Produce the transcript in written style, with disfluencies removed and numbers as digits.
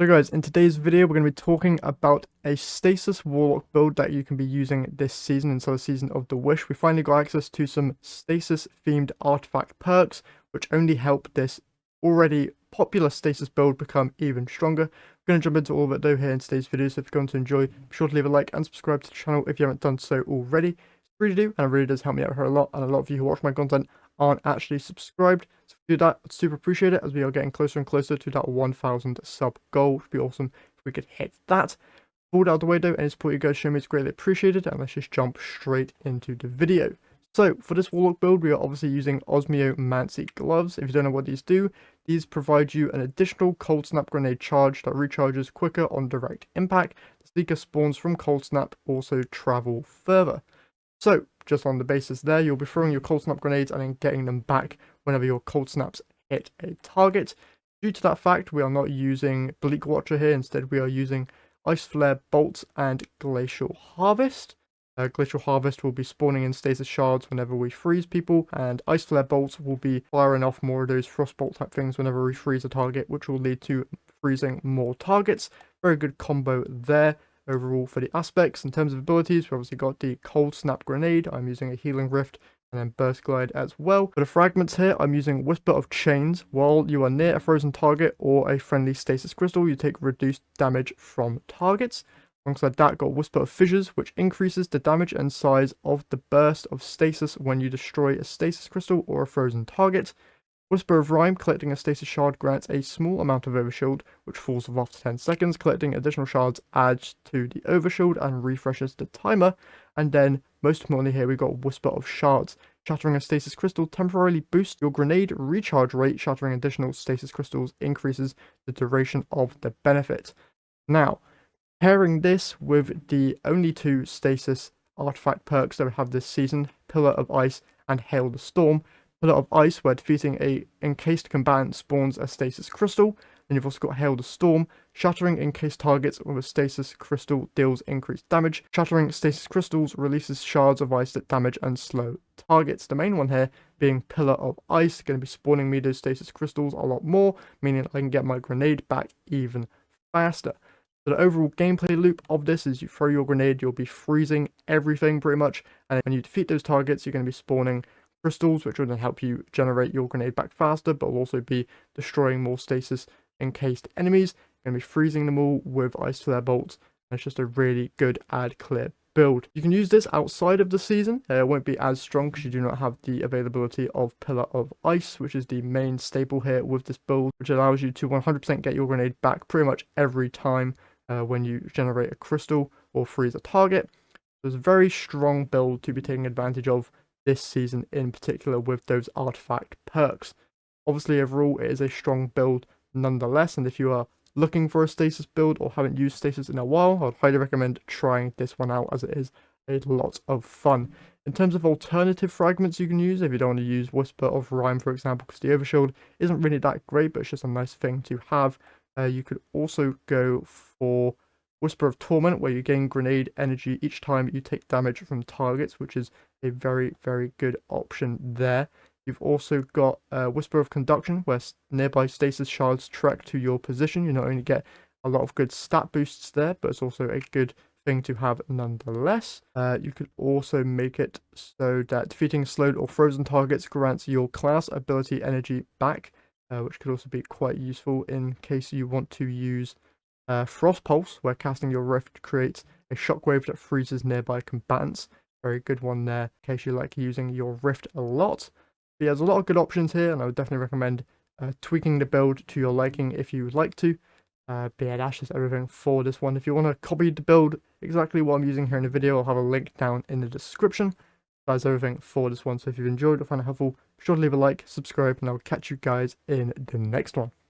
So guys, in today's video, we're going to be talking about a Stasis Warlock build that you can be using this season, inside the Season of the Wish. We finally got access to some Stasis-themed artifact perks, which only help this already popular Stasis build become even stronger. We're going to jump into all of it though here in today's video, so if you're going to enjoy, be sure to leave a like and subscribe to the channel if you haven't done so already. It's free to do, and it really does help me out here a lot, and a lot of you who watch my content aren't actually subscribed. So if you do that, I'd super appreciate it, as we are getting closer and closer to that 1,000 sub goal, which would be awesome if we could hit that. Pulled out of the way though, any support you guys show me is greatly appreciated, and let's just jump straight into the video. So for this Warlock build, we are obviously using Osmiomancy gloves. If you don't know what these do, these provide you an additional Cold Snap grenade charge that recharges quicker on direct impact. The Seeker spawns from Cold Snap also travel further. So, just on the basis there, you'll be throwing your Cold Snap grenades and then getting them back whenever your Cold Snaps hit a target. Due to that fact, we are not using Bleak Watcher here. Instead, we are using Ice Flare Bolts and Glacial Harvest. Glacial Harvest will be spawning in stasis shards whenever we freeze people, and Ice Flare Bolts will be firing off more of those Frostbolt type things whenever we freeze a target, which will lead to freezing more targets. Very good combo there. Overall for the aspects. In terms of abilities, we've obviously got the Cold Snap Grenade. I'm using a Healing Rift and then Burst Glide as well. For the fragments here, I'm using Whisper of Chains. While you are near a frozen target or a friendly stasis crystal, you take reduced damage from targets. Alongside that, got Whisper of Fissures, which increases the damage and size of the burst of stasis when you destroy a stasis crystal or a frozen target. Whisper of Rime, collecting a stasis shard grants a small amount of overshield, which falls off after 10 seconds. Collecting additional shards adds to the overshield and refreshes the timer. And then, most importantly here, we got Whisper of Shards. Shattering a stasis crystal temporarily boosts your grenade recharge rate. Shattering additional stasis crystals increases the duration of the benefit. Now, pairing this with the only two stasis artifact perks that we have this season, Pillar of Ice and Hail the Storm. Pillar of Ice, where defeating a encased combatant spawns a stasis crystal. Then you've also got Hail the Storm. Shattering encased targets with a stasis crystal deals increased damage. Shattering stasis crystals releases shards of ice that damage and slow targets. The main one here being Pillar of Ice, going to be spawning me those stasis crystals a lot more, meaning I can get my grenade back even faster. So the overall gameplay loop of this is you throw your grenade, you'll be freezing everything pretty much, and when you defeat those targets, you're going to be spawning crystals, which will then help you generate your grenade back faster, but will also be destroying more stasis encased enemies. You're going to be freezing them all with Ice Flare Bolts, and it's just a really good add clear build. You can use this outside of the season. It won't be as strong because you do not have the availability of Pillar of Ice, which is the main staple here with this build, which allows you to 100% get your grenade back pretty much every time when you generate a crystal or freeze a target. So it's a very strong build to be taking advantage of this season in particular with those artifact perks. Obviously overall it is a strong build nonetheless, and if you are looking for a stasis build or haven't used stasis in a while, I would highly recommend trying this one out, as it is a lot of fun. In terms of alternative fragments you can use, if you don't want to use Whisper of Rime for example, because the overshield isn't really that great, but it's just a nice thing to have, you could also go for Whisper of Torment, where you gain grenade energy each time you take damage from targets, which is a very, very good option there. You've also got Whisper of Conduction, where nearby stasis shards trek to your position. You not only get a lot of good stat boosts there, but it's also a good thing to have nonetheless. You could also make it so that defeating slowed or frozen targets grants your class ability energy back, which could also be quite useful in case you want to use Frost Pulse, where casting your Rift creates a shockwave that freezes nearby combatants. Very good one there, in case you like using your Rift a lot. But yeah, there's a lot of good options here, and I would definitely recommend tweaking the build to your liking if you would like to. But yeah, that's just everything for this one. If you want to copy the build exactly what I'm using here in the video, I'll have a link down in the description. That's everything for this one. So if you've enjoyed or found it helpful, be sure to leave a like, subscribe, and I'll catch you guys in the next one.